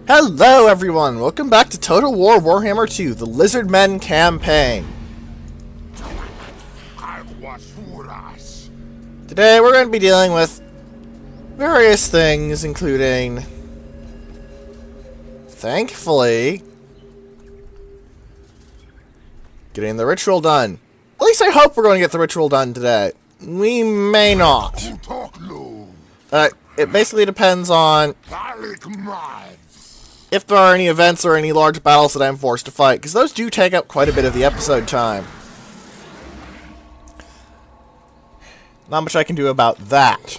Hello everyone, welcome back to Total War Warhammer 2, the Lizardmen campaign. Today we're going to be dealing with various things, including, thankfully, getting the ritual done. At least I hope we're going to get the ritual done today. We may not. It basically depends on if there are any events or any large battles that I'm forced to fight, because those do take up quite a bit of the episode time. Not much I can do about that.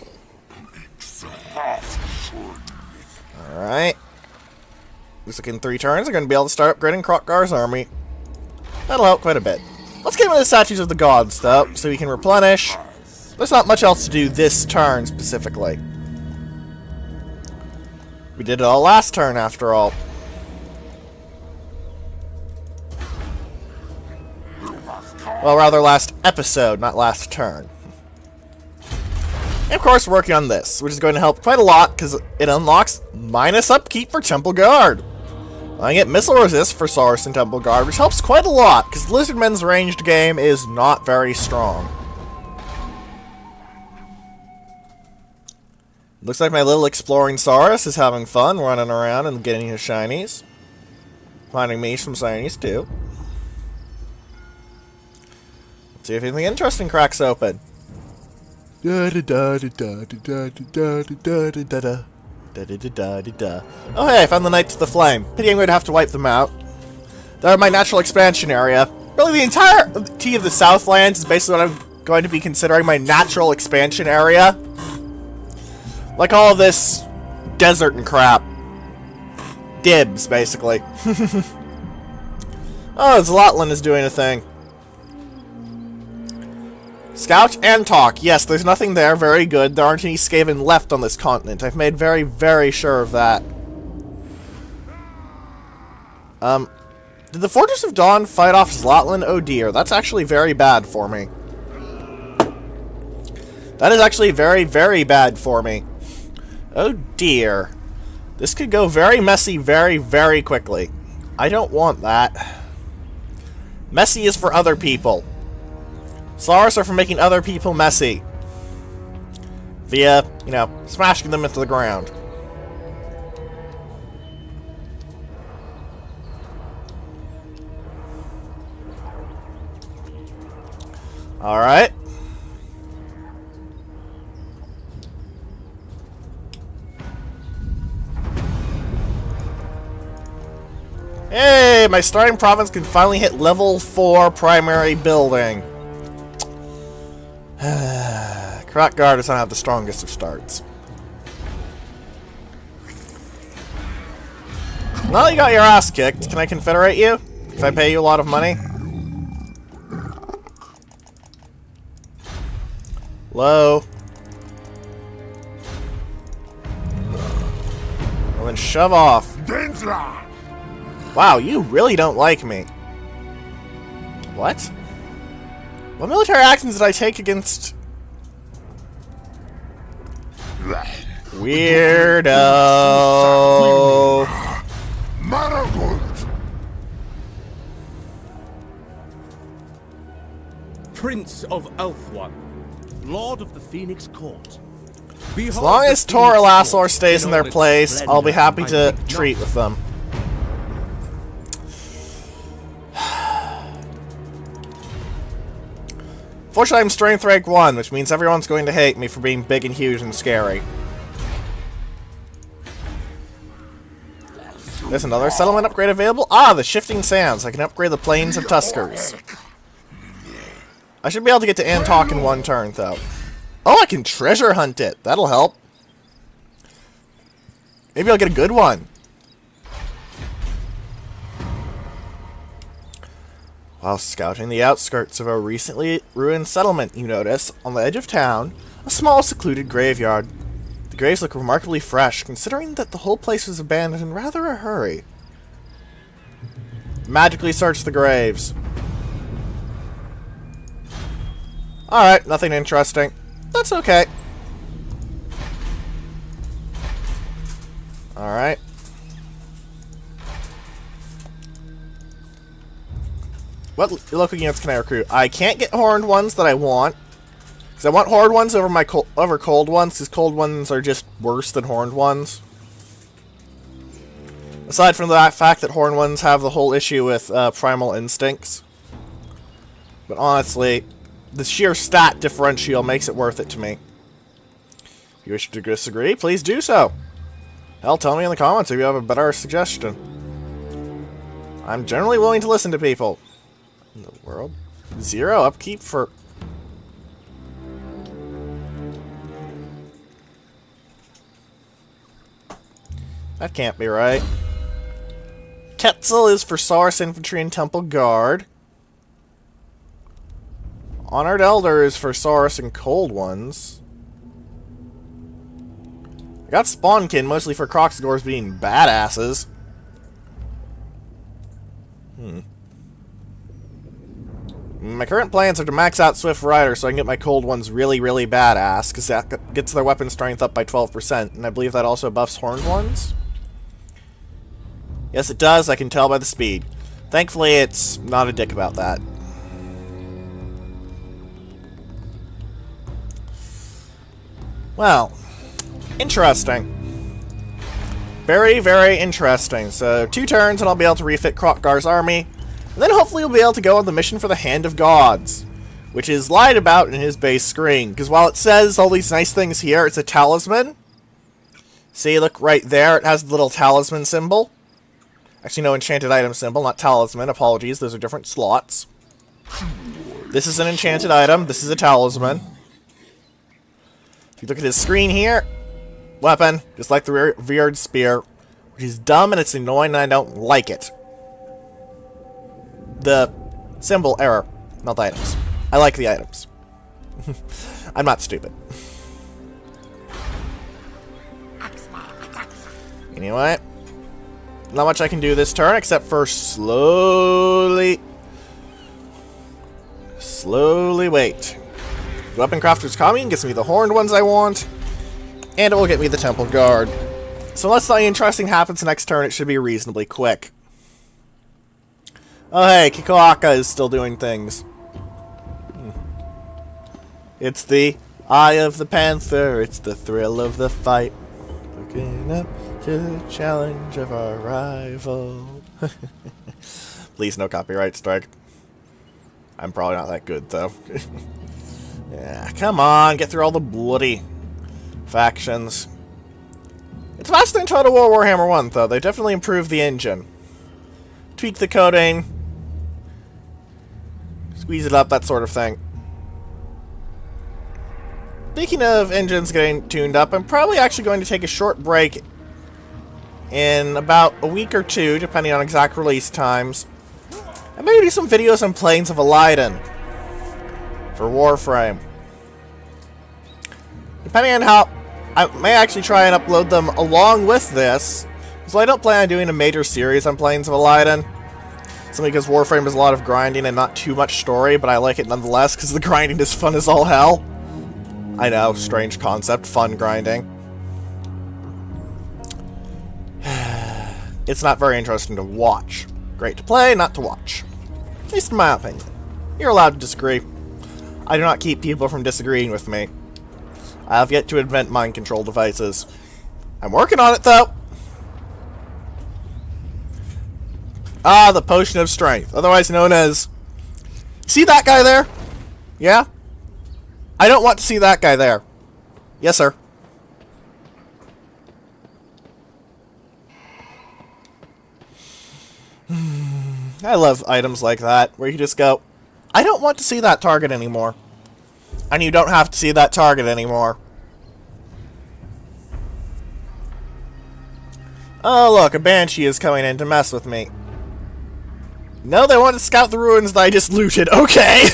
Alright. Looks like in 3 turns I'm going to be able to start upgrading Kroq-Gar's army. That'll help quite a bit. Let's get into the statues of the gods, though, so we can replenish. There's not much else to do this turn, specifically. We did it all last turn, after all. Well, rather last episode, not last turn. And of course, we're working on this, which is going to help quite a lot, because it unlocks minus upkeep for Temple Guard. I get missile resist for Saurus and Temple Guard, which helps quite a lot, because Lizardmen's ranged game is not very strong. Looks like my little exploring Saurus is having fun running around and getting his shinies. Finding me some shinies too. Let's see if anything interesting cracks open. Oh hey, I found the Knights of the Flame. Pity I'm going to have to wipe them out. They're my natural expansion area. Really, the entirety of the Southlands is basically what I'm going to be considering my natural expansion area. Like all of this desert and crap. Dibs, basically. Oh, Zlotland is doing a thing. Scout and talk. Yes, there's nothing there. Very good. There aren't any Skaven left on this continent. I've made very, very sure of that. Did the Fortress of Dawn fight off Zlotland? Oh dear, that's actually very bad for me. That is actually very, very bad for me. Oh dear. This could go very messy very, very quickly. I don't want that. Messy is for other people. Saurus are for making other people messy. Via, you know, smashing them into the ground. Alright. Hey, my starting province can finally hit level 4 primary building. Kroq-Gar does not have the strongest of starts. Now that you got your ass kicked, can I confederate you? If I pay you a lot of money? Hello? Well then shove off. Wow, you really don't like me. What? What military actions did I take against... Weirdo! Prince of Elfwan, Lord of the Phoenix Court. As long as Tor or Lassor stays in their place, I'll be happy to treat with them. Fortunately, I'm strength rank 1, which means everyone's going to hate me for being big and huge and scary. There's another settlement upgrade available. Ah, the Shifting Sands. I can upgrade the Plains of Tuskers. I should be able to get to Antok in 1 turn, though. Oh, I can treasure hunt it. That'll help. Maybe I'll get a good one. While scouting the outskirts of a recently ruined settlement, you notice, on the edge of town, a small secluded graveyard. The graves look remarkably fresh, considering that the whole place was abandoned in rather a hurry. Magically search the graves. Alright, nothing interesting. That's okay. What local units can I recruit? I can't get horned ones that I want. Because I want horned ones over cold ones, because cold ones are just worse than horned ones. Aside from the fact that horned ones have the whole issue with primal instincts. But honestly, the sheer stat differential makes it worth it to me. If you wish to disagree, please do so. Hell, tell me in the comments if you have a better suggestion. I'm generally willing to listen to people. In the world? 0 upkeep for... That can't be right. Quetzal is for Saurus Infantry and Temple Guard. Honored Elder is for Saurus and Cold Ones. I got Spawnkin mostly for Kroq-Gars being badasses. My current plans are to max out Swift Rider so I can get my Cold Ones really, really badass, because that gets their weapon strength up by 12%, and I believe that also buffs Horned Ones. Yes, it does, I can tell by the speed. Thankfully, it's not a dick about that. Well, interesting. Very, very interesting. So, 2 turns and I'll be able to refit Kroq-Gar's army. And then hopefully we'll be able to go on the mission for the Hand of Gods, which is lied about in his base screen. Because while it says all these nice things here, it's a talisman. See, look right there, it has the little talisman symbol. Actually, no, enchanted item symbol, not talisman. Apologies, those are different slots. This is an enchanted item, this is a talisman. If you look at his screen here, weapon, just like the revered spear, which is dumb and it's annoying and I don't like it. The symbol error, not the items. I like the items. I'm not stupid. Anyway, not much I can do this turn except for slowly wait. The Weapon Crafter's coming, gets me the horned ones I want, and it will get me the Temple Guard. So unless something interesting happens next turn, it should be reasonably quick. Oh hey, Kikoaka is still doing things. It's the eye of the panther, it's the thrill of the fight. Looking up to the challenge of our rival. Please, no copyright strike. I'm probably not that good, though. Yeah, come on, get through all the bloody factions. It's faster than Total War Warhammer 1, though. They definitely improved the engine. Tweak the coding. Squeeze it up, that sort of thing. Speaking of engines getting tuned up, I'm probably actually going to take a short break in about a week or 2, depending on exact release times. And maybe do some videos on Plains of Aladdin for Warframe. Depending on how... I may actually try and upload them along with this, so I don't plan on doing a major series on Plains of Aladdin. Simply because Warframe is a lot of grinding and not too much story, but I like it nonetheless because the grinding is fun as all hell. I know, strange concept, fun grinding. It's not very interesting to watch. Great to play, not to watch. At least in my opinion. You're allowed to disagree. I do not keep people from disagreeing with me. I have yet to invent mind control devices. I'm working on it, though. Ah, the Potion of Strength, otherwise known as... See that guy there? Yeah? I don't want to see that guy there. Yes, sir. I love items like that, where you just go, I don't want to see that target anymore. And you don't have to see that target anymore. Oh, look, a Banshee is coming in to mess with me. No, they want to scout the ruins that I just looted. Okay!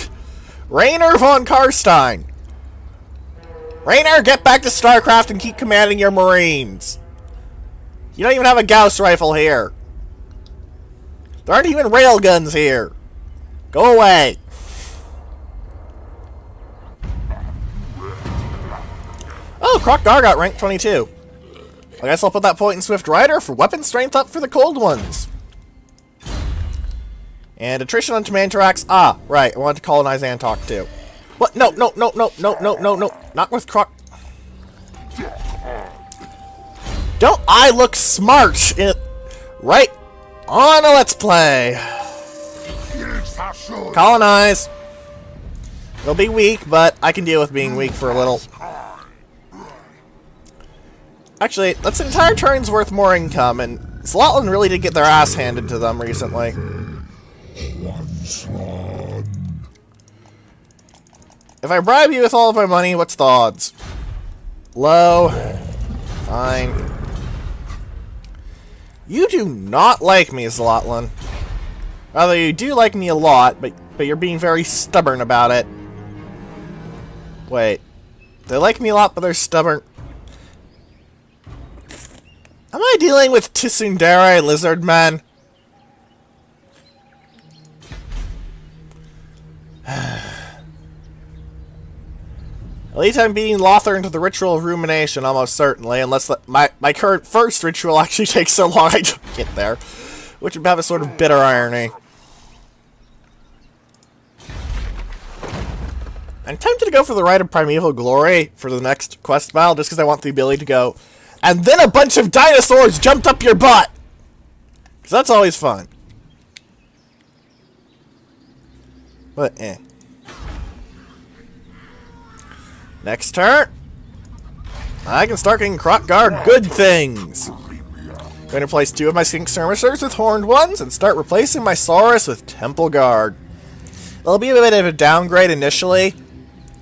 Rainer von Karstein. Rainer, get back to StarCraft and keep commanding your Marines. You don't even have a Gauss rifle here. There aren't even railguns here. Go away. Oh, Kroq-Gar got rank 22. I guess I'll put that point in Swift Rider for weapon strength up for the cold ones. And attrition on Mantrax. Ah, right. I want to colonize Antok too. What? No, no, no, no, no, no, no, no. Not with Kroq. Don't I look smart? Right on a Let's Play. Colonize. They'll be weak, but I can deal with being weak for a little. Actually, that's an entire turn's worth more income, and Zlotland really did get their ass handed to them recently. If I bribe you with all of my money, what's the odds? Low. Fine. You do not like me, Zlotland. Rather, you do like me a lot, but you're being very stubborn about it. Wait. They like me a lot, but they're stubborn. Am I dealing with Tsundere Lizardmen? At least I'm beating Lothar into the Ritual of Rumination, almost certainly, unless my current first ritual actually takes so long I don't get there, which would have a sort of bitter irony. I'm tempted to go for the Rite of Primeval Glory for the next quest battle, just because I want the ability to go, and then a bunch of dinosaurs jumped up your butt! Because that's always fun. But, eh. Next turn, I can start getting Kroq-Gar good things. Going to replace 2 of my Skink Skirmishers with horned ones and start replacing my Saurus with Temple Guard. It'll be a bit of a downgrade initially,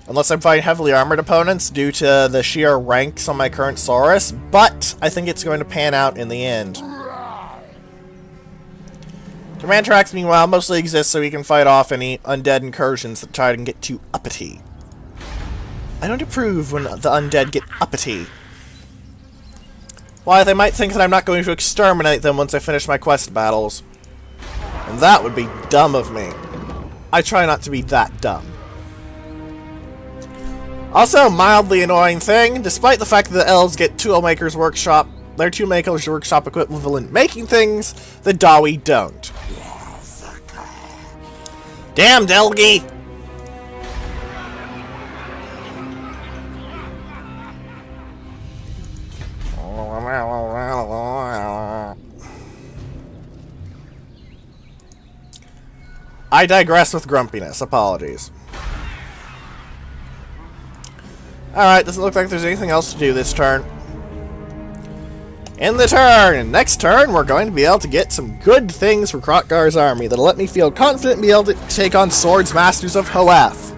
unless I'm fighting heavily armored opponents due to the sheer ranks on my current Saurus, but I think it's going to pan out in the end. Command tracks, meanwhile, mostly exist so we can fight off any undead incursions that try to get too uppity. I don't approve when the undead get uppity. Why, they might think that I'm not going to exterminate them once I finish my quest battles. And that would be dumb of me. I try not to be that dumb. Also, mildly annoying thing, despite the fact that the elves get Toolmaker's Workshop, their Toolmaker's Workshop equivalent making things, the Dawi don't. Damn, Delgi! I digress with grumpiness. Apologies. Alright, doesn't look like there's anything else to do this turn. In the turn! Next turn, we're going to be able to get some good things for Kroq-Gar's army that'll let me feel confident and be able to take on Swords Masters of Hoeth.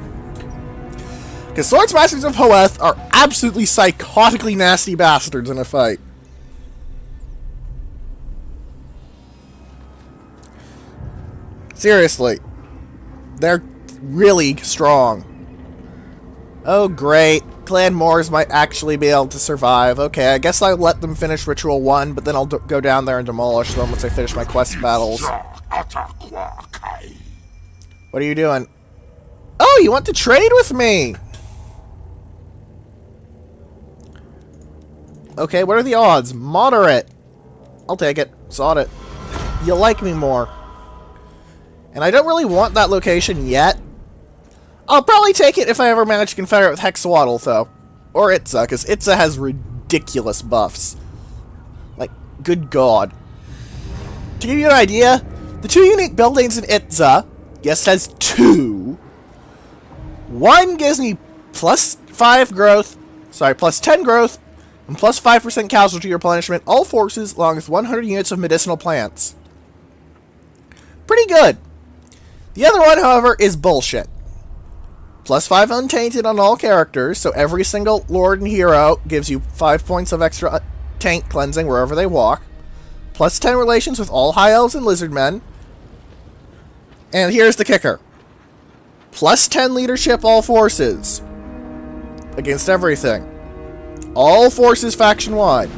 Because Swords Masters of Hoeth are absolutely psychotically nasty bastards in a fight. Seriously. They're really strong. Oh, great. Clan Moors might actually be able to survive. Okay, I guess I'll let them finish Ritual 1, but then I'll go down there and demolish them once I finish my quest battles. What are you doing? Oh, you want to trade with me? Okay, what are the odds? Moderate. I'll take it. Sod it. You like me more. And I don't really want that location yet. I'll probably take it if I ever manage to confederate with Hexawaddle, though. Or Itza, because Itza has ridiculous buffs. Like, good god. To give you an idea, the 2 unique buildings in Itza, yes, it has 2. One gives me plus 10 growth, and plus 5% casualty replenishment, all forces, along with 100 units of medicinal plants. Pretty good. The other one, however, is bullshit. Plus 5 untainted on all characters, so every single lord and hero gives you 5 points of extra taint cleansing wherever they walk. Plus 10 relations with all high elves and lizardmen. And here's the kicker. Plus 10 leadership all forces. Against everything. All forces faction-wide.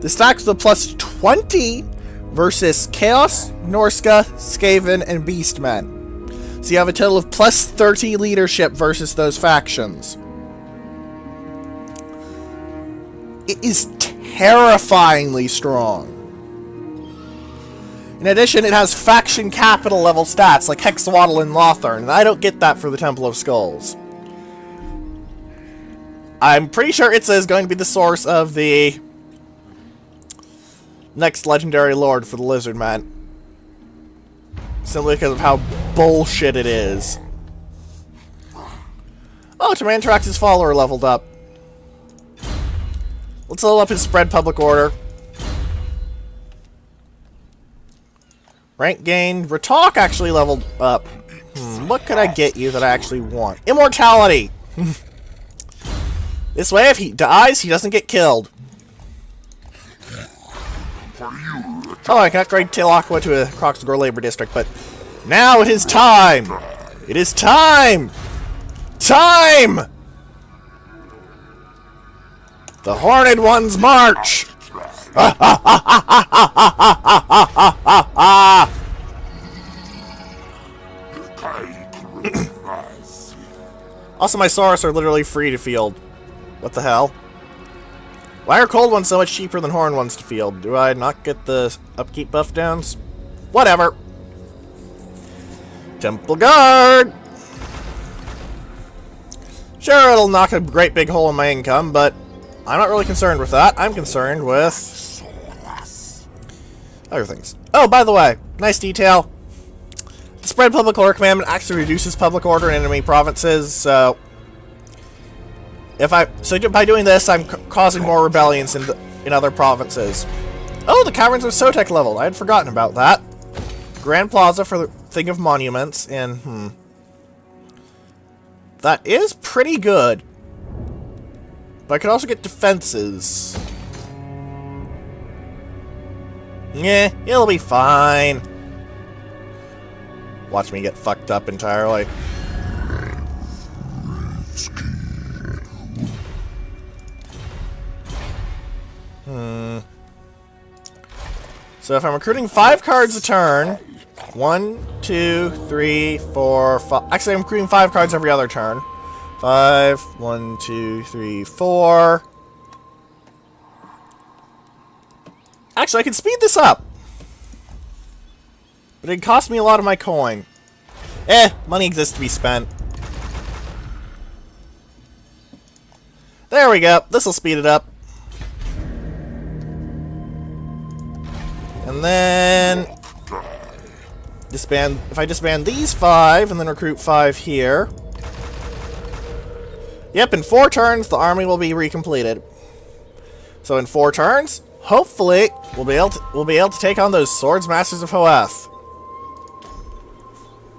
This stacks with a plus 20 versus Chaos, Norska, Skaven, and Beastmen. So you have a total of plus 30 leadership versus those factions. It is terrifyingly strong. In addition, it has faction capital level stats like Hexawaddle and Lothern, and I don't get that for the Temple of Skulls. I'm pretty sure Itza is going to be the source of the next legendary lord for the Lizardmen. Simply because of how bullshit it is. Oh, Timantrax's follower leveled up. Let's level up his spread public order. Rank gained. Ratok actually leveled up. What could I get you that I actually want? Immortality! This way, if he dies, he doesn't get killed. Oh, I can upgrade Tilakwa to a Kroq-Gar labor district, but now it is time! It is time! Time! The Horned Ones march! Also, my Saurus are literally free to field. What the hell? Why are cold ones so much cheaper than horned ones to field? Do I not get the upkeep buff downs? Whatever. Temple Guard! Sure, it'll knock a great big hole in my income, but I'm not really concerned with that. I'm concerned with other things. Oh, by the way, nice detail. The spread public order commandment actually reduces public order in enemy provinces, so by doing this, I'm causing more rebellions in other provinces. Oh, the Caverns of Sotek leveled. I had forgotten about that. Grand Plaza for the thing of monuments, and that is pretty good. But I could also get defenses. Yeah, it'll be fine. Watch me get fucked up entirely. So if I'm recruiting 5 cards a turn, 1, 2, 3, 4, 5. Actually, I'm recruiting 5 cards every other turn. 5, 1, 2, 3, 4. Actually, I can speed this up. But it cost me a lot of my coin. Money exists to be spent. There we go. This'll speed it up. And then disband. If I disband these 5 and then recruit 5 here. Yep, in 4 turns the army will be recompleted. So in 4 turns, hopefully we'll be able to take on those Swords Masters of Hoeth.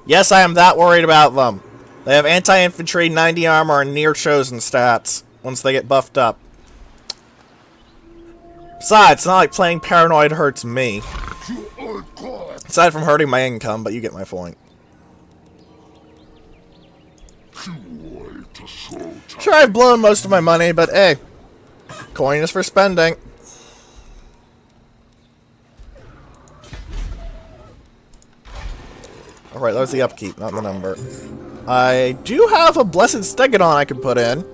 Yes, I am that worried about them. They have anti-infantry, 90 armor, and near chosen stats once they get buffed up. Besides, it's not like playing Paranoid hurts me. Aside from hurting my income, but you get my point. Sure, I've blown most of my money, but hey, coin is for spending. Alright, that was the upkeep, not the number. I do have a Blessed Stegodon I could put in.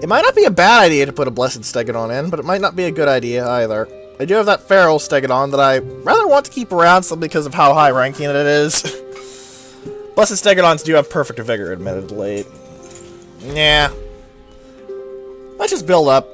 It might not be a bad idea to put a Blessed Stegodon in, but it might not be a good idea either. I do have that Feral Stegodon that I rather want to keep around simply because of how high ranking it is. Blessed Stegodons do have perfect vigor, admittedly. Yeah. Let's just build up.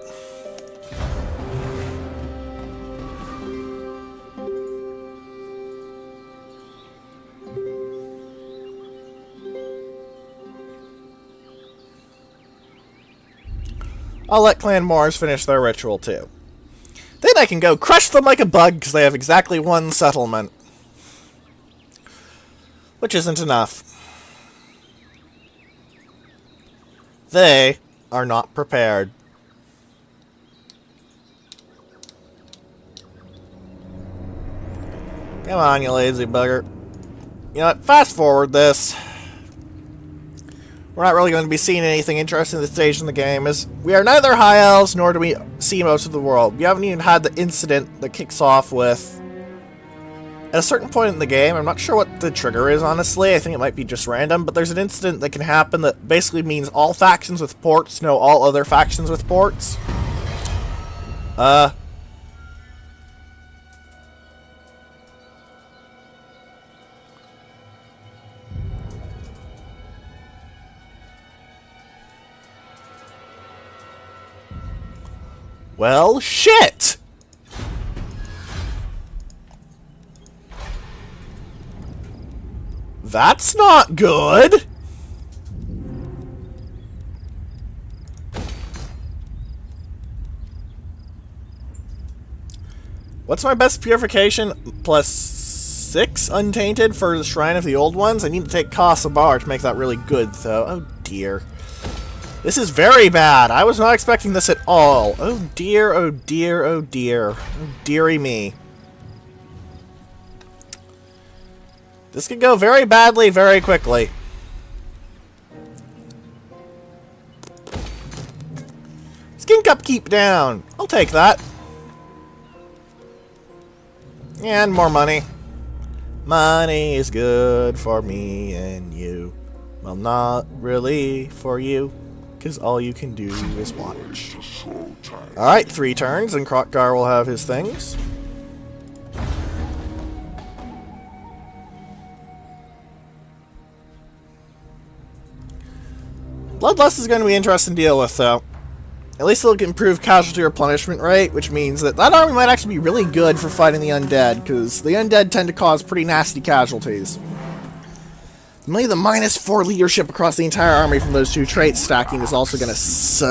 I'll let Clan Mars finish their ritual too. Then I can go crush them like a bug because they have exactly 1 settlement. Which isn't enough. They are not prepared. Come on, you lazy bugger. You know what? Fast forward this. We're not really going to be seeing anything interesting at this stage in the game, as we are neither high elves nor do we see most of the world. We haven't even had the incident that kicks off with. At a certain point in the game, I'm not sure what the trigger is, honestly. I think it might be just random, but there's an incident that can happen that basically means all factions with ports know all other factions with ports. Well, shit! That's not good! What's my best purification? +6 untainted for the Shrine of the Old Ones? I need to take Cavalry to make that really good, though. Oh dear. This is very bad. I was not expecting this at all. Oh dear, oh dear, oh dear. Oh dearie me. This could go very badly very quickly. Skink upkeep down. I'll take that. And more money. Money is good for me and you. Well, not really for you, because all you can do is watch. Alright, 3 turns, and Kroq-Gar will have his things. Bloodlust is going to be interesting to deal with, though. At least it'll improve casualty replenishment rate, which means that that army might actually be really good for fighting the undead, because the undead tend to cause pretty nasty casualties. Maybe the -4 leadership across the entire army from those 2 traits stacking is also going to suck.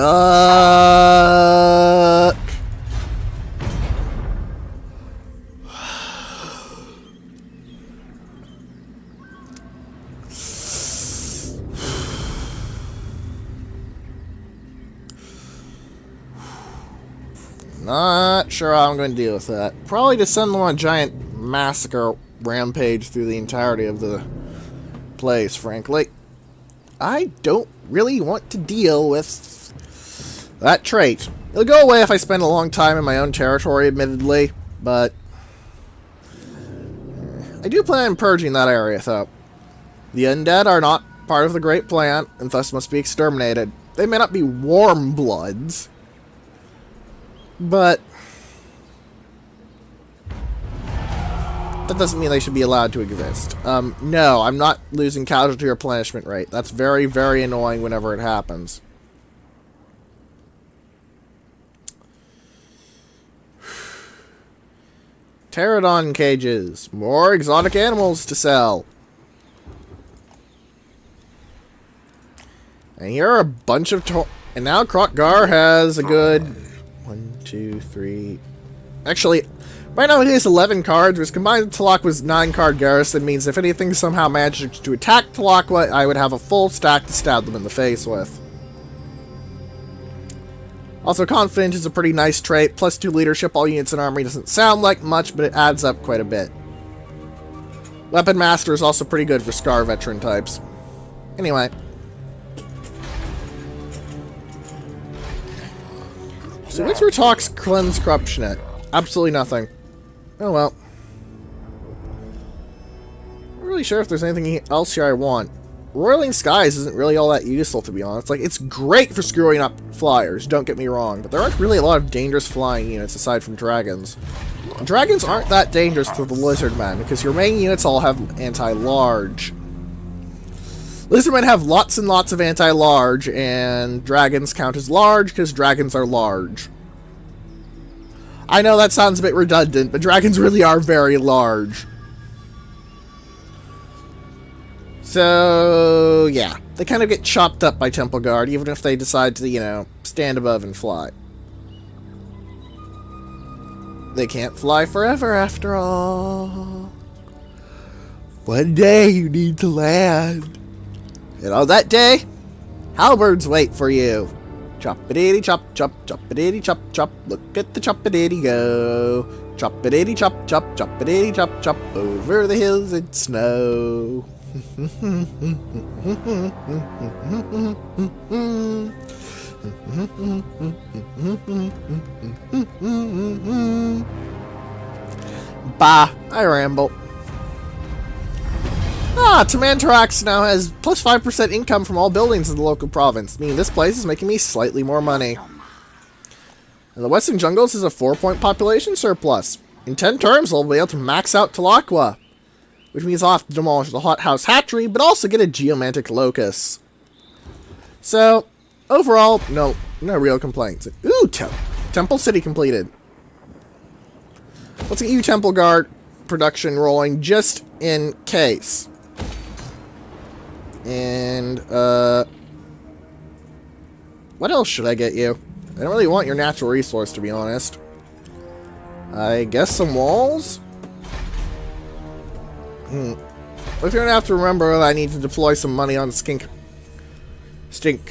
Not sure how I'm going to deal with that. Probably just send them on a giant massacre rampage through the entirety of the place, frankly. I don't really want to deal with that trait. It'll go away if I spend a long time in my own territory, admittedly, but I do plan on purging that area, though. The undead are not part of the Great Plan, and thus must be exterminated. They may not be warm bloods, but that doesn't mean they should be allowed to exist. No, I'm not losing casualty replenishment rate. That's very, very annoying whenever it happens. Pterodon cages. More exotic animals to sell. And here are a bunch of... And now Kroq-Gar has a good... 1, 2, 3... Actually, right now it has 11 cards, which combined with Tlaqua's 9-card garrison means if anything somehow manages to attack Tlaqua, I would have a full stack to stab them in the face with. Also, Confident is a pretty nice trait. +2 leadership, all units in army doesn't sound like much, but it adds up quite a bit. Weapon Master is also pretty good for Scar veteran types. Anyway. So what's your talks cleanse corruption at? Absolutely nothing. Oh well. I'm not really sure if there's anything else here I want. Roiling Skies isn't really all that useful, to be honest. Like, it's great for screwing up flyers, don't get me wrong, but there aren't really a lot of dangerous flying units aside from dragons. And dragons aren't that dangerous to the Lizardmen, because your main units all have anti-large. Lizardmen have lots and lots of anti-large, and dragons count as large because dragons are large. I know that sounds a bit redundant, but dragons really are very large. So, yeah. They kind of get chopped up by Temple Guard, even if they decide to, you know, stand above and fly. They can't fly forever, after all. One day you need to land. And on that day, halberds wait for you. Chop-a-diddy chop, chop, chop-a-diddy chop, chop. Look at the chop-a-diddy go. Chop-a-diddy chop, chop, chop-a-diddy chop, chop. Over the hills in snow. Bah, I ramble. Tamantarax now has plus 5% income from all buildings in the local province, meaning this place is making me slightly more money. And the Western Jungles has a 4-point population surplus. In 10 terms, I'll be able to max out Tlaqua, which means I'll have to demolish the hothouse hatchery, but also get a geomantic locus. So, overall, no real complaints. Ooh, Temple City completed. Let's get you Temple Guard production rolling just in case. And, what else should I get you? I don't really want your natural resource, to be honest. I guess some walls? We're gonna have to remember that I need to deploy some money on stink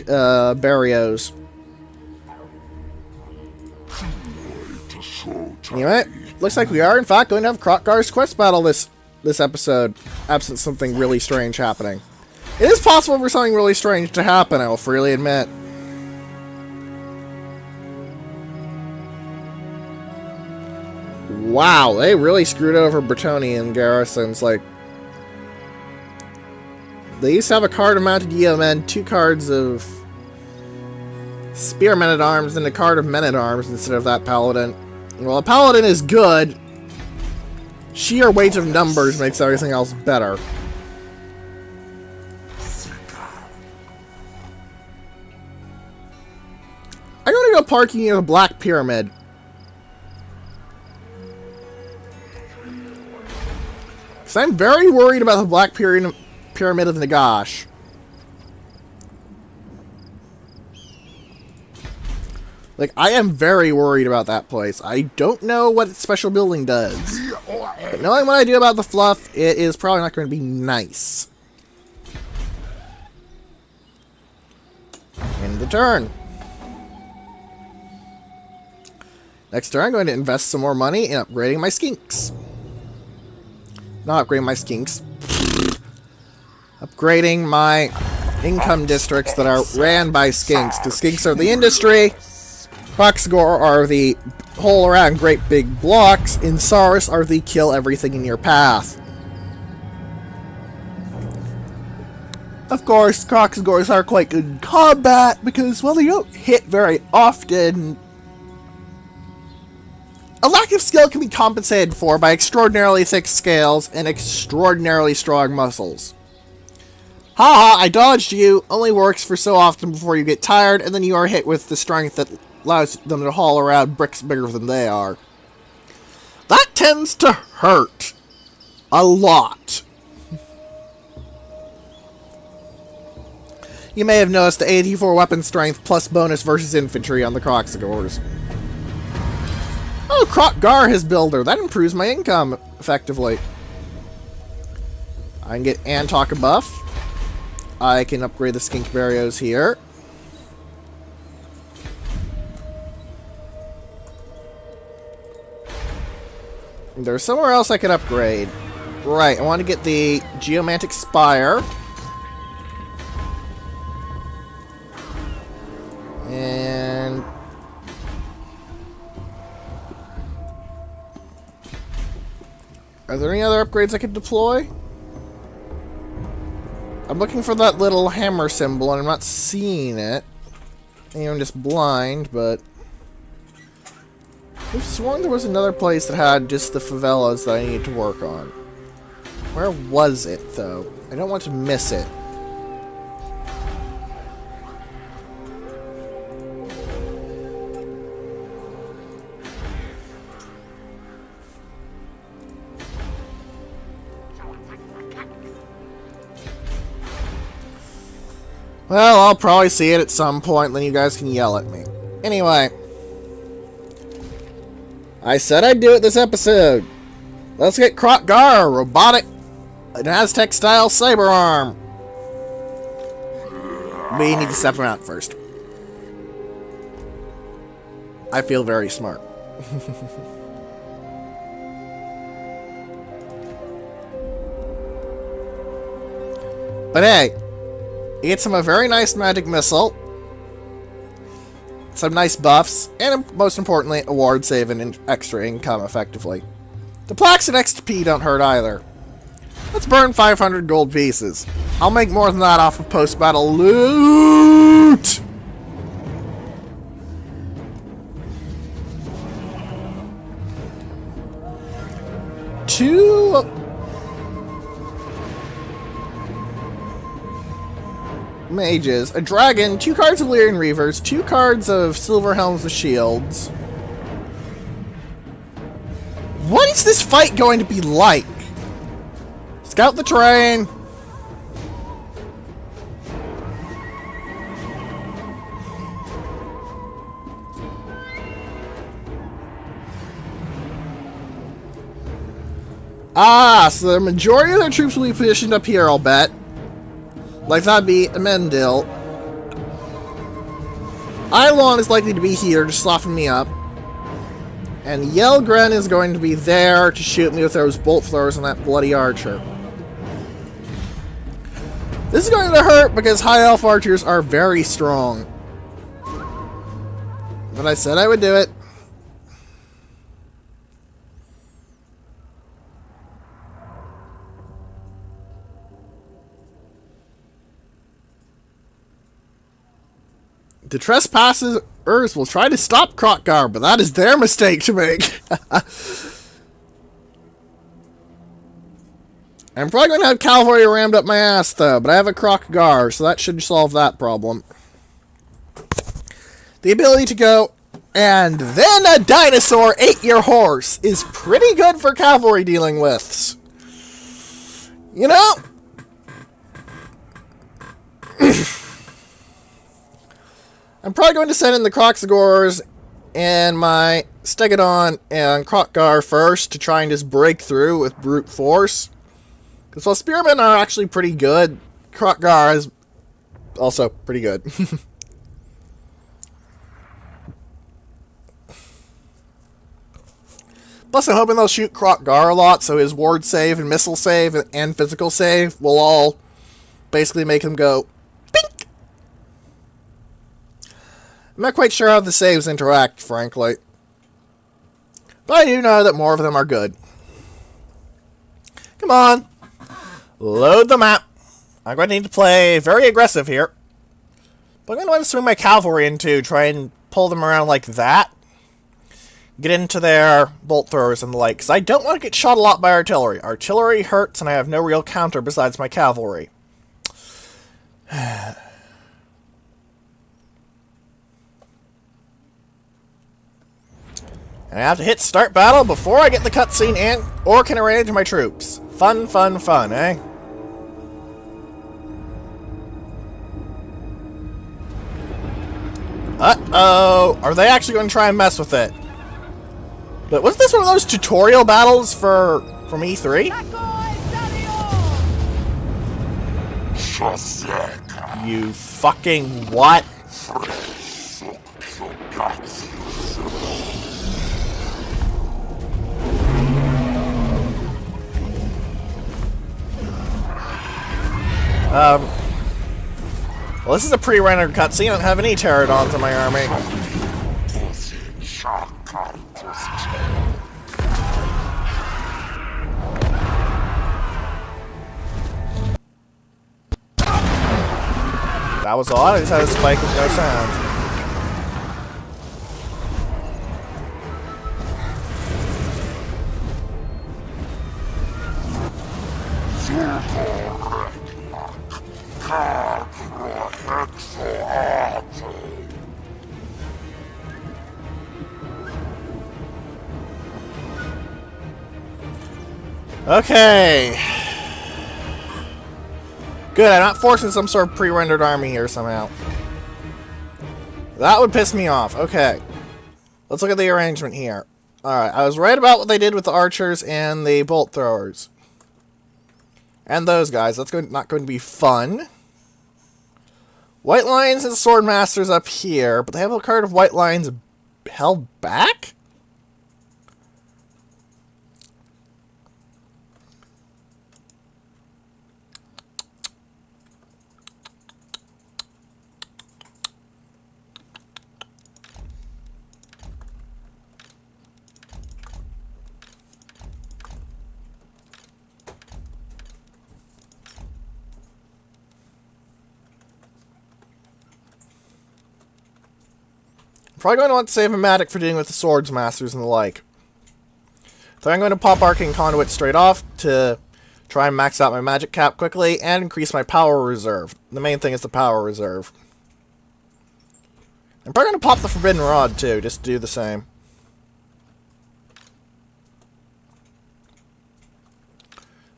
barrios. Anyway, looks like we are in fact going to have Kroq-Gar's quest battle this episode, absent something really strange happening. It is possible for something really strange to happen, I will freely admit. Wow, they really screwed over Bretonnian garrisons. Like, they used to have a card of mounted yeomen, 2 cards of spearmen-at-arms, and a card of men-at-arms instead of that paladin. Well, a paladin is good. Sheer weight of numbers makes everything else better. I'm gonna go parking near the Black Pyramid. Because I'm very worried about the Black Pyramid of Nagash. Like, I am very worried about that place. I don't know what its special building does. But knowing what I do about the fluff, it is probably not going to be nice. End the turn. Next turn, I'm going to invest some more money in upgrading my skinks. Not upgrading my skinks. Upgrading my income districts that are ran by skinks. Because skinks are the industry. Kroq-Gar are the whole around great big blocks. And Saurus are the kill everything in your path. Of course, Kroq-Gars are quite good in combat because, well, they don't hit very often. A lack of skill can be compensated for by extraordinarily thick scales and extraordinarily strong muscles. Haha, I dodged you, only works for so often before you get tired, and then you are hit with the strength that allows them to haul around bricks bigger than they are. That tends to hurt. A lot. You may have noticed the 84 weapon strength plus bonus versus infantry on the Kroq-Gars. Oh, Kroq-Gar has builder. That improves my income, effectively. I can get Antok a buff. I can upgrade the skink barrios here. There's somewhere else I could upgrade. Right, I want to get the Geomantic Spire. And are there any other upgrades I could deploy? I'm looking for that little hammer symbol and I'm not seeing it. Maybe I'm just blind, but I've sworn there was another place that had just the favelas that I needed to work on. Where was it, though? I don't want to miss it. Well, I'll probably see it at some point, then you guys can yell at me. Anyway. I said I'd do it this episode. Let's get Kroq-Gar, robotic and Aztec-style saber arm. We need to step him out first. I feel very smart. But hey, he gets him a very nice magic missile, some nice buffs, and most importantly, a ward save and extra income effectively. The plaques and XP don't hurt either. Let's burn 500 gold pieces. I'll make more than that off of post-battle loot! Two mages, a dragon, 2 cards of Lyrian Reavers, 2 cards of Silver Helms with Shields, What is this fight going to be like? Scout the terrain. Ah, so the majority of their troops will be positioned up here, I'll bet. Like that'd be Amendil. Eilon is likely to be here to soften me up. And Yelgren is going to be there to shoot me with those bolt throwers on that bloody archer. This is going to hurt because high elf archers are very strong. But I said I would do it. The trespassers will try to stop Kroq-Gar, but that is their mistake to make. I'm probably going to have cavalry rammed up my ass, though, but I have a Kroq-Gar, so that should solve that problem. The ability to go, and then a dinosaur ate your horse, is pretty good for cavalry dealing with. You know? I'm probably going to send in the Kroq-Gars and my Stegodon and Kroq-Gar first to try and just break through with brute force. Because while Spearmen are actually pretty good, Kroq-Gar is also pretty good. Plus, I'm hoping they'll shoot Kroq-Gar a lot, so his ward save and missile save and physical save will all basically make him go bink. I'm not quite sure how the saves interact, frankly. But I do know that more of them are good. Come on. Load the map. I'm going to need to play very aggressive here. But I'm going to want to swing my cavalry in to try and pull them around like that. Get into their bolt throwers and the like. Because I don't want to get shot a lot by artillery. Artillery hurts and I have no real counter besides my cavalry. And I have to hit start battle before I get the cutscene and or can arrange my troops. Fun, fun, fun, eh? Uh-oh. Are they actually going to try and mess with it? But wasn't this one of those tutorial battles from E3? You fucking what? Well, this is a pre-rendered cutscene. I don't have any pterodons in my army. That was odd. I just had a spike with no sound. Okay. Good, I'm not forcing some sort of pre-rendered army here somehow. That would piss me off. Okay. Let's look at the arrangement here. Alright, I was right about what they did with the archers and the bolt throwers. And those guys. That's not going to be fun. White Lions and Sword Masters up here, but they have a card of White Lions held back? Probably going to want to save a Matic for dealing with the Swords Masters and the like. So I'm going to pop Arcane Conduit straight off to try and max out my magic cap quickly and increase my power reserve. The main thing is the power reserve. I'm probably going to pop the Forbidden Rod too, just to do the same.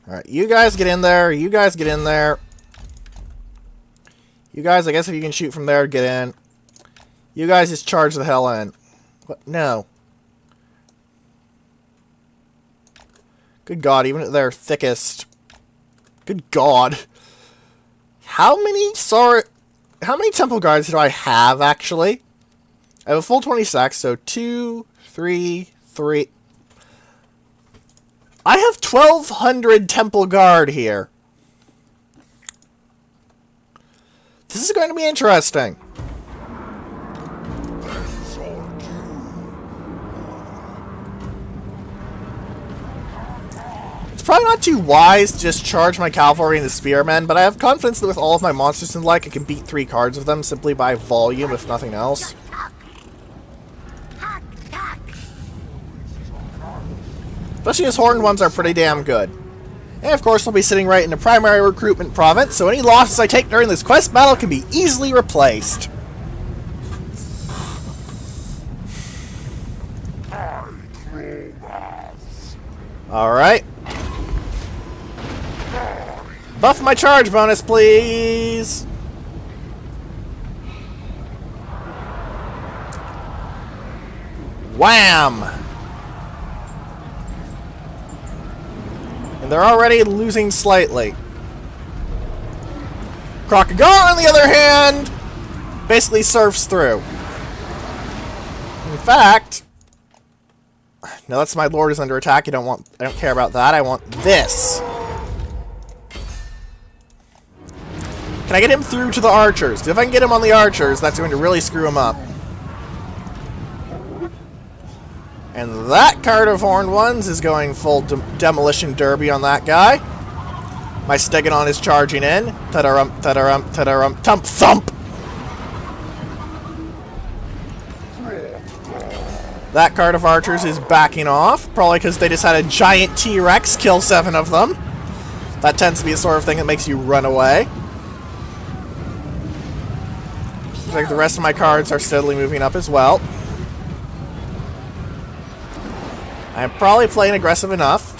Alright, you guys get in there. You guys get in there. You guys, I guess if you can shoot from there, get in. You guys just charge the hell in. What? No. Good God, even at their thickest. Good God. How many temple guards do I have, actually? I have a full 20 stacks, so 2, 3, 3. I have 1,200 temple guard here. This is going to be interesting. It's probably not too wise to just charge my cavalry and the spearmen, but I have confidence that with all of my monsters and the like, I can beat 3 cards of them simply by volume, if nothing else. Especially as horned ones are pretty damn good. And of course, I'll be sitting right in the primary recruitment province, so any losses I take during this quest battle can be easily replaced. Alright. Buff my charge bonus, please! Wham! And they're already losing slightly. Kroq-Gar, on the other hand, basically surfs through. In fact, no, that's my lord is under attack. I don't care about that. I want this. Can I get him through to the archers? 'Cause if I can get him on the archers, that's going to really screw him up. And that card of horned ones is going full demolition derby on that guy. My Stegadon is charging in. Ta-da-rump, ta-da-rump, ta-da-rump, tump thump! That card of archers is backing off, probably because they just had a giant T-Rex kill 7 of them. That tends to be the sort of thing that makes you run away. Looks like the rest of my cards are steadily moving up as well. I'm probably playing aggressive enough.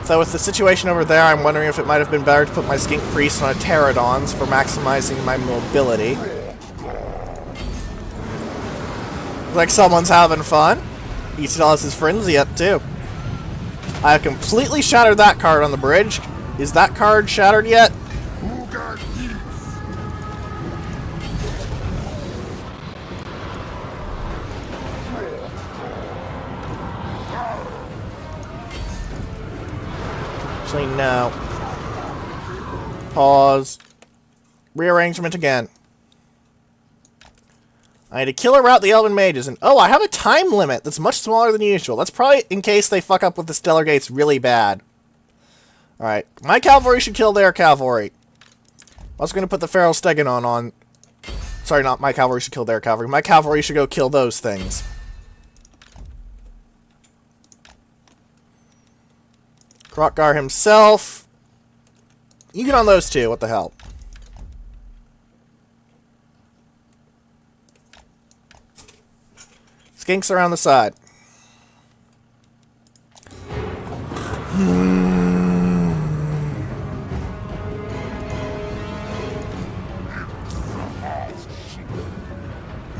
Though with the situation over there, I'm wondering if it might have been better to put my Skink Priest on a Pterodons for maximizing my mobility. Looks like someone's having fun. Eating his frenzy up too. I have completely shattered that card on the bridge. Is that card shattered yet? Actually, no. Pause. Rearrangement again. I need to kill or rout the Elven Mages, and oh, I have a time limit that's much smaller than usual. That's probably in case they fuck up with the Stellar Gates really bad. Alright, my cavalry should kill their cavalry. I was going to put the Feral Stegadon on. Sorry, not my cavalry should kill their cavalry. My cavalry should go kill those things. Kroq-Gar himself. You get on those two, what the hell. Skinks around the side.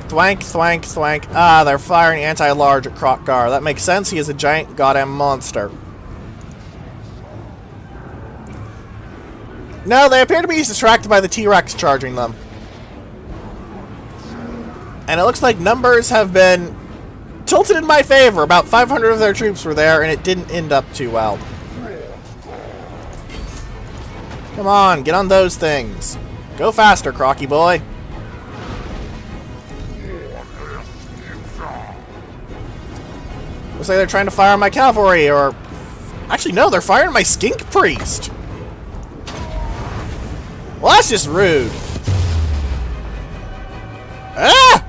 Thwank, thwank, thwank. Ah, they're firing anti-large at Kroq-Gar. That makes sense, he is a giant goddamn monster. No, they appear to be distracted by the T-Rex charging them. And it looks like numbers have been tilted in my favor. About 500 of their troops were there, and it didn't end up too well. Come on, get on those things. Go faster, Crocky boy. Looks like they're trying to fire on my cavalry, or... Actually, no, they're firing my Skink Priest. Well, that's just rude. Ah!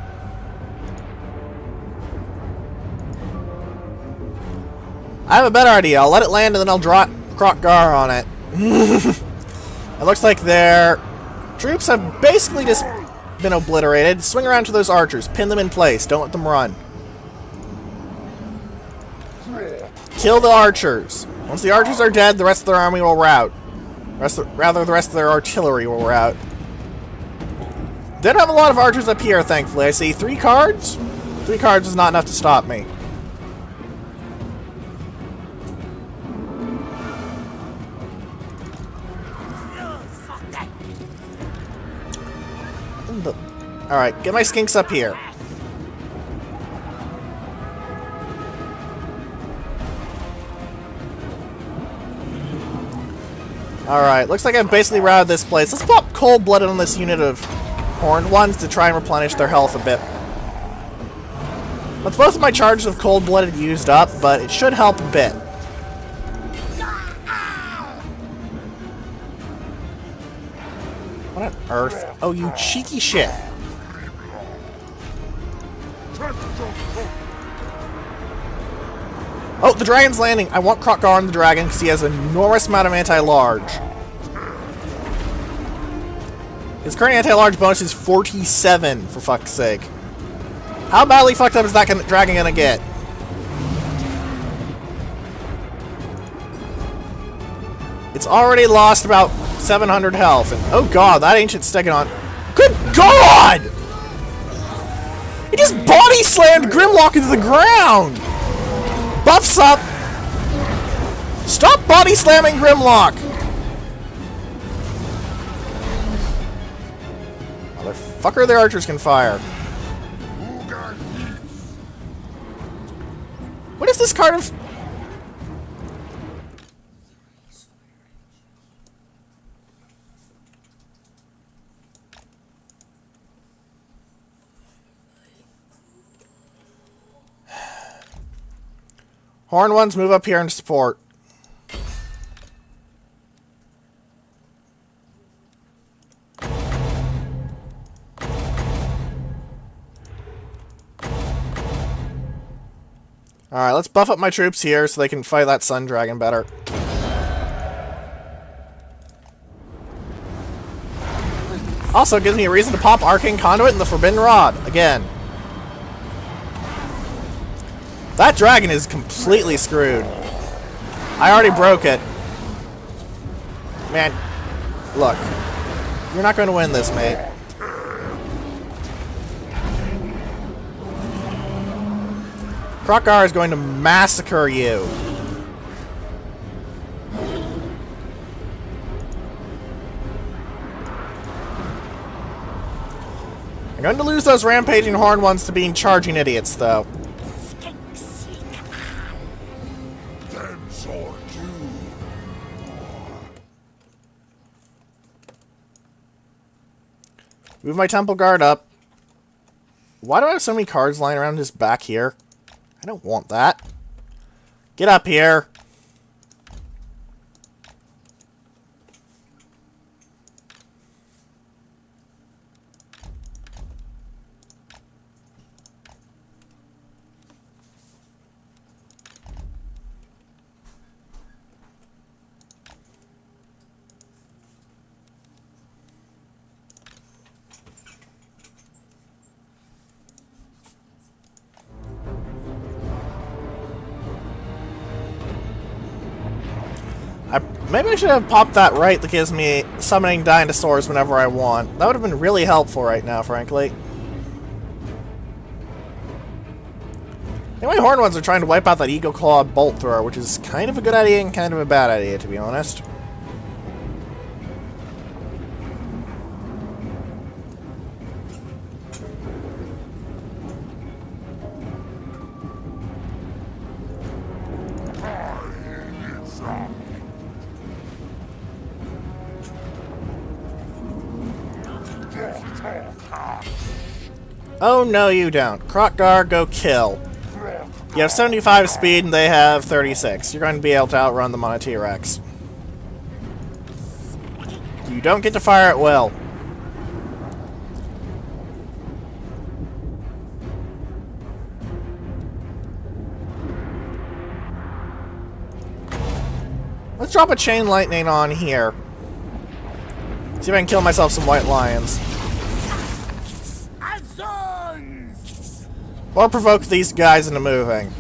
I have a better idea. I'll let it land and then I'll drop Kroq-Gar on it. It looks like their troops have basically just been obliterated. Swing around to those archers. Pin them in place. Don't let them run. Kill the archers. Once the archers are dead, the rest of their army will rout. Rather, the rest of their artillery will rout. They don't have a lot of archers up here, thankfully. I see 3 cards? 3 cards is not enough to stop me. Alright, get my skinks up here. Alright, looks like I've basically routed this place. Let's pop cold-blooded on this unit of horned ones to try and replenish their health a bit. With both of my charges of cold-blooded used up, but it should help a bit. What on earth? Oh, you cheeky shit. Oh, the dragon's landing. I want Kroq-Gar on the dragon because he has an enormous amount of anti-large. His current anti-large bonus is 47, for fuck's sake. How badly fucked up is that dragon gonna get? It's already lost about 700 health. And, oh god, that ancient Stegodon. Good god! He just body slammed Grym-Loq into the ground! Buffs up! Stop body slamming Grym-Loq! Motherfucker, their archers can fire. What is this card of... Horn ones, move up here and support. Alright, let's buff up my troops here so they can fight that sun dragon better. Also, it gives me a reason to pop Arcane Conduit and the Forbidden Rod again. That dragon is completely screwed. I already broke it. Man, look. You're not going to win this, mate. Kroq-Gar is going to massacre you. I'm going to lose those rampaging horn ones to being charging idiots, though. Move my temple guard up. Why do I have so many cards lying around just back here? I don't want that. Get up here. Maybe I should have popped that right that gives me summoning dinosaurs whenever I want. That would have been really helpful right now, frankly. Anyway, horn ones are trying to wipe out that Eagle Claw Bolt Thrower, which is kind of a good idea and kind of a bad idea, to be honest. Oh, no, you don't. Kroq-Gar, go kill. You have 75 speed and they have 36. You're going to be able to outrun them on a T-Rex. You don't get to fire at will. Let's drop a chain lightning on here. See if I can kill myself some white lions. Or provoke these guys into moving.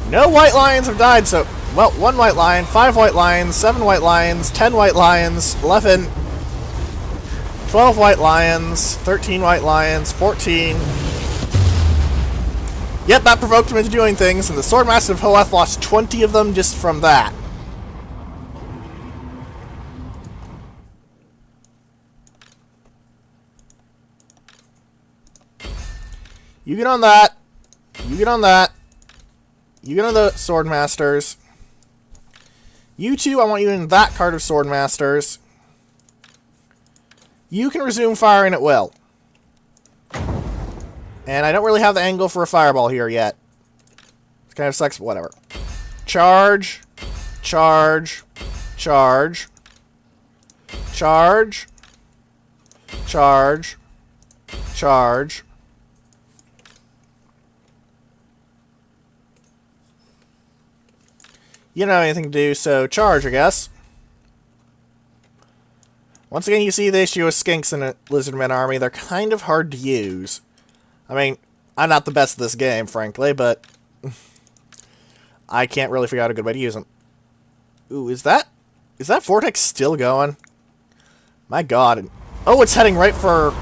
No white lions have died, so... Well, 1 white lion, 5 white lions, 7 white lions, 10 white lions, 11... 12 white lions, 13 white lions, 14... Yep, that provoked him into doing things, and the Swordmaster of Hoeth lost 20 of them just from that. You get on that. You get on that. You get on the Swordmasters. You two, I want you in that card of Swordmasters. You can resume firing at will. And I don't really have the angle for a fireball here yet. It's kind of sucks, but whatever. Charge. Charge. Charge. Charge. Charge. Charge. You don't have anything to do, so charge, I guess. Once again, you see the issue with skinks in a Lizardmen army. They're kind of hard to use. I mean, I'm not the best at this game, frankly, but I can't really figure out a good way to use them. Ooh, is that vortex still going? My god. Oh, it's heading right for...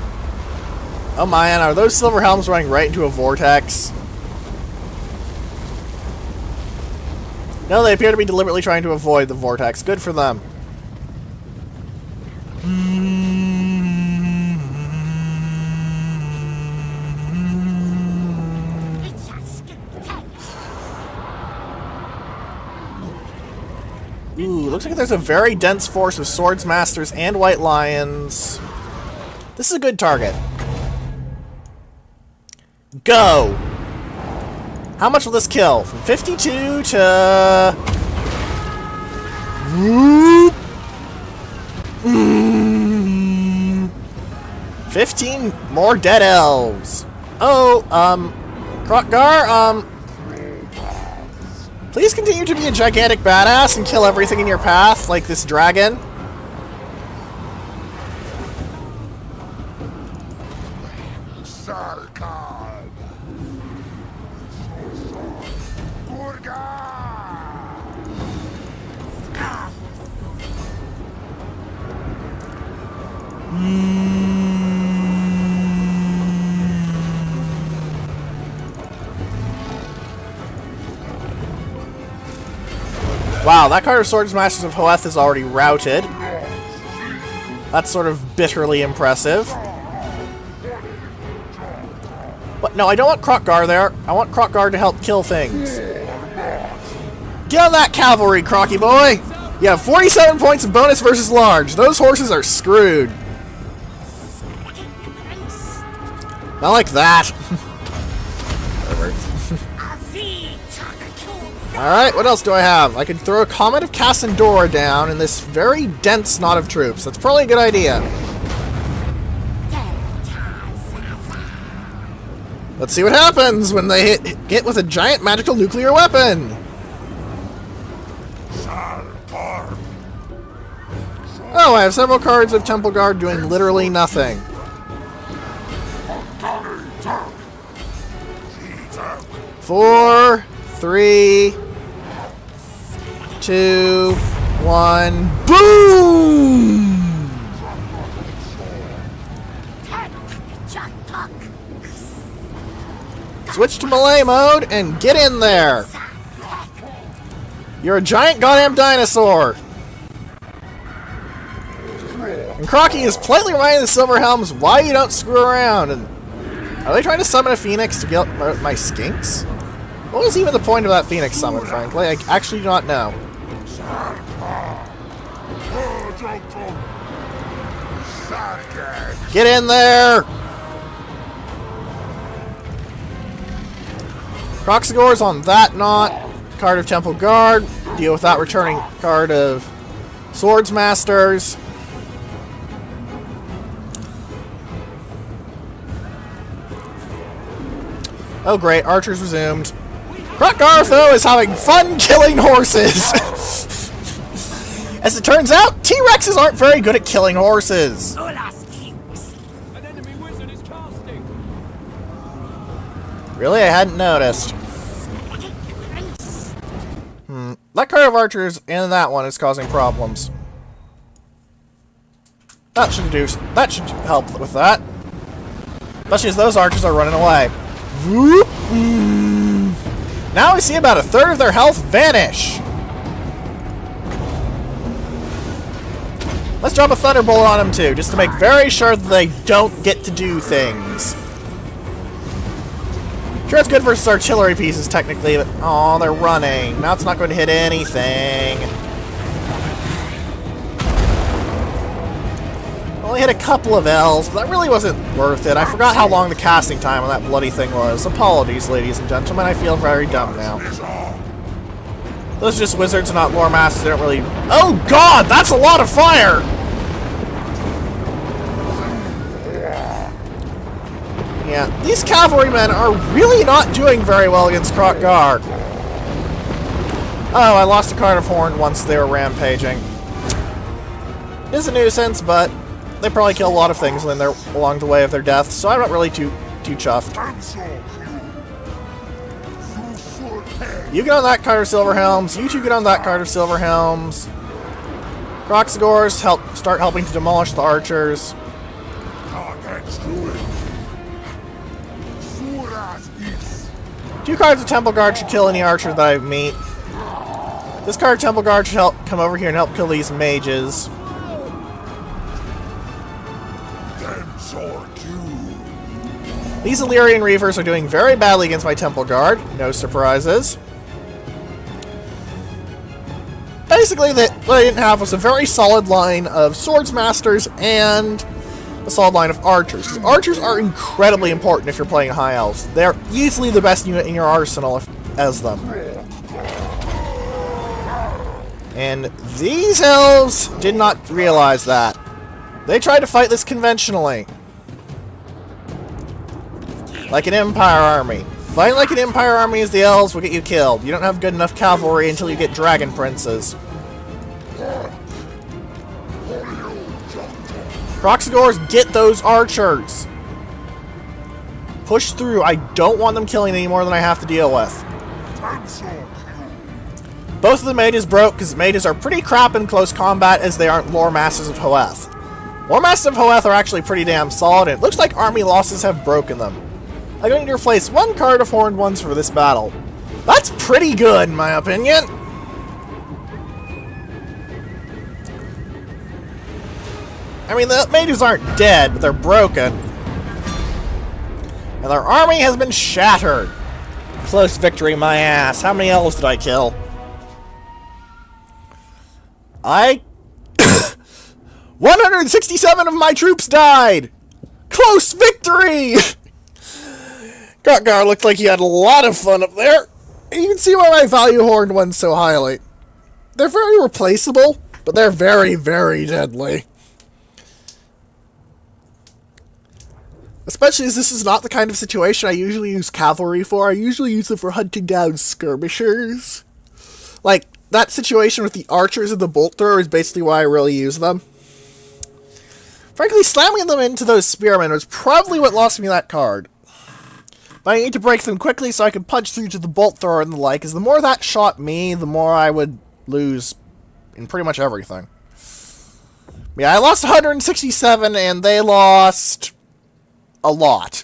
Oh man, are those silver helms running right into a vortex? No, they appear to be deliberately trying to avoid the vortex. Good for them. Ooh, looks like there's a very dense force of Swordsmasters and White Lions. This is a good target. Go! How much will this kill? From 52 to... Whoop! 15 more dead elves. Oh, Kroq-Gar, please continue to be a gigantic badass and kill everything in your path, like this dragon. Wow, that card of Swordsmasters of Hoeth is already routed. That's sort of bitterly impressive. But no, I don't want Kroq-Gar there. I want Kroq-Gar to help kill things. Get on that cavalry, Crocky boy! You have 47 points of bonus versus large. Those horses are screwed. Not like that. Alright, what else do I have? I could throw a Comet of Cassandora down in this very dense knot of troops. That's probably a good idea. Let's see what happens when they hit with a giant magical nuclear weapon. Oh, I have several cards of Temple Guard doing literally nothing. Four, 3, 2, 1, boom! Switch to melee mode and get in there! You're a giant goddamn dinosaur! And Crocky is politely reminding the Silver Helms why you don't screw around. And are they trying to summon a phoenix to get my skinks? What was even the point of that phoenix summon, frankly? I actually do not know. Get in there! Kroq-Gar's on that knot. Card of Temple Guard. Deal with that returning card of Swordsmasters. Oh great, archers resumed. Kroq-Gar, though, is having fun killing horses! As it turns out, T-Rexes aren't very good at killing horses. Really? I hadn't noticed. That card of archers and that one is causing problems. That should help with that. Especially as those archers are running away. Whoop. Now we see about a third of their health vanish. Let's drop a thunderbolt on them too, just to make very sure that they don't get to do things. Sure, it's good versus artillery pieces technically, but oh, they're running. Now it's not going to hit anything. Only hit a couple of L's, but that really wasn't worth it. I forgot how long the casting time on that bloody thing was. Apologies, ladies and gentlemen. I feel very dumb now. Those are just wizards and not lore masters. They don't really... Oh god, that's a lot of fire! Yeah, these cavalrymen are really not doing very well against Kroq-Gar. Oh, I lost a card of horn once they were rampaging. It is a nuisance, but they probably kill a lot of things when they're along the way of their death, so I'm not really too chuffed. You get on that card of silver helms. You two get on that card of silver helms. Kroq-Gars start helping to demolish the archers. Two cards of Temple Guard should kill any archer that I meet. This card of Temple Guard should come over here and help kill these mages. These Illyrian Reavers are doing very badly against my Temple Guard. No surprises. Basically, what I didn't have was a very solid line of Swordsmasters and a solid line of Archers. Archers are incredibly important if you're playing High Elves. They're easily the best unit in your arsenal as them. And these Elves did not realize that. They tried to fight this conventionally. Like an Empire army. Fighting like an Empire army as the Elves will get you killed. You don't have good enough cavalry until you get Dragon Princes. Kroq-Gars, get those archers! Push through. I don't want them killing any more than I have to deal with. Both of the mages broke because mages are pretty crap in close combat as they aren't Lore Masters of Hoeth. Lore Masters of Hoeth are actually pretty damn solid, and it looks like army losses have broken them. I'm going to replace one card of Horned Ones for this battle. That's pretty good, in my opinion. I mean, the mages aren't dead, but they're broken. And their army has been shattered. Close victory, my ass. How many elves did I kill? 167 of my troops died! Close victory! Kroq-Gar looked like he had a lot of fun up there. And you can see why I value Horned Ones so highly. They're very replaceable, but they're very, very deadly. Especially as this is not the kind of situation I usually use cavalry for. I usually use them for hunting down skirmishers. Like, that situation with the archers and the bolt thrower is basically why I really use them. Frankly, slamming them into those spearmen was probably what lost me that card. But I need to break them quickly so I can punch through to the bolt thrower and the like, because the more that shot me, the more I would lose in pretty much everything. Yeah, I lost 167 and they lost a lot.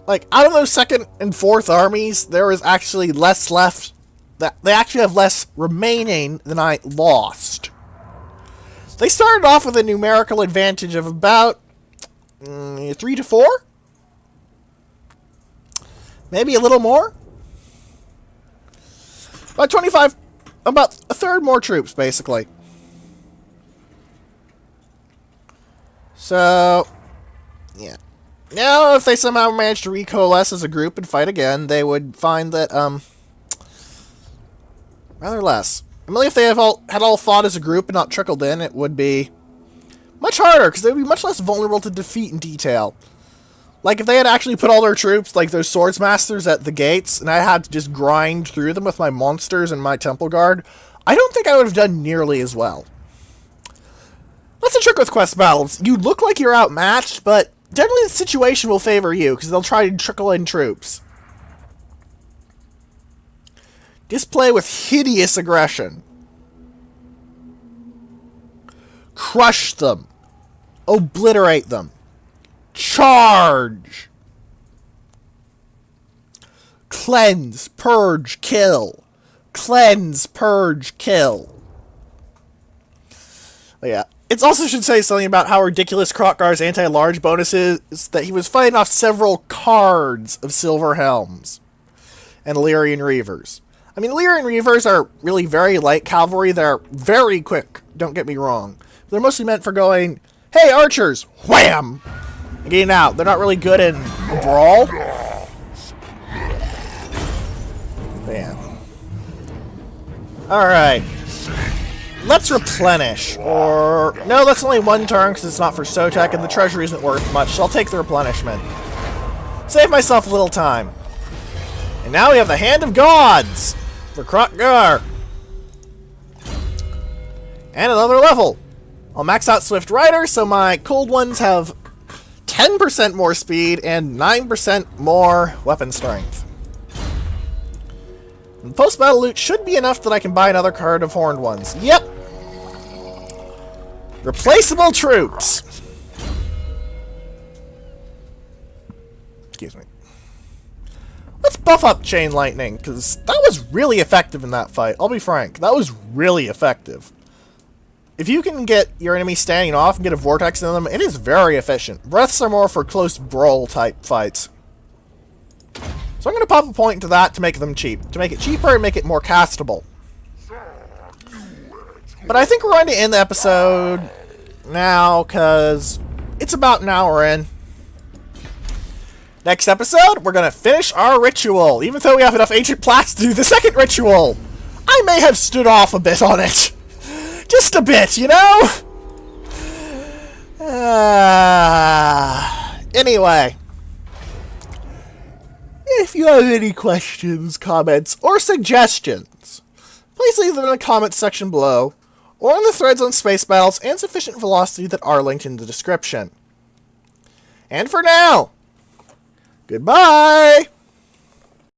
Like, out of those second and fourth armies, there is actually less left. They actually have less remaining than I lost. They started off with a numerical advantage of about 3 to 4? Maybe a little more? About 25, about a third more troops, basically. So, yeah. Now, if they somehow manage to recoalesce as a group and fight again, they would find that, rather less. I mean, if they had all fought as a group and not trickled in, it would be much harder, because they would be much less vulnerable to defeat in detail. Like, if they had actually put all their troops, like those Swordsmasters at the gates, and I had to just grind through them with my monsters and my Temple Guard, I don't think I would have done nearly as well. That's the trick with quest battles. You look like you're outmatched, but generally the situation will favor you, because they'll try to trickle in troops. Display with hideous aggression. Crush them. Obliterate them. Charge. Cleanse, purge, kill. Cleanse, purge, kill. But yeah. It also should say something about how ridiculous Kroq-Gar's anti-large bonus is that he was fighting off several cards of Silver Helms and Illyrian Reavers. I mean, Illyrian Reavers are really very light cavalry. They're very quick, don't get me wrong. They're mostly meant for going, hey, archers, wham! And getting out. They're not really good in brawl. Man. Alright. Let's replenish. Or, no, that's only one turn because it's not for Sotek and the treasury isn't worth much, so I'll take the replenishment. Save myself a little time. And now we have the Hand of Gods for Kroq-Gar. And another level. I'll max out Swift Rider so my cold ones have 10% more speed and 9% more weapon strength. And post-battle loot should be enough that I can buy another card of Horned Ones. Yep! Replaceable troops! Excuse me. Let's buff up Chain Lightning, because that was really effective in that fight. I'll be frank, that was really effective. If you can get your enemy standing off and get a vortex in them, it is very efficient. Breaths are more for close brawl type fights. So I'm going to pop a point into that to make them cheap. To make it cheaper and make it more castable. But I think we're going to end the episode now, because it's about an hour in. Next episode, we're going to finish our ritual. Even though we have enough ancient plats to do the second ritual. I may have stood off a bit on it. Just a bit, you know? Anyway. If you have any questions, comments, or suggestions, please leave them in the comments section below, or in the threads on space battles and sufficient velocity that are linked in the description. And for now, goodbye!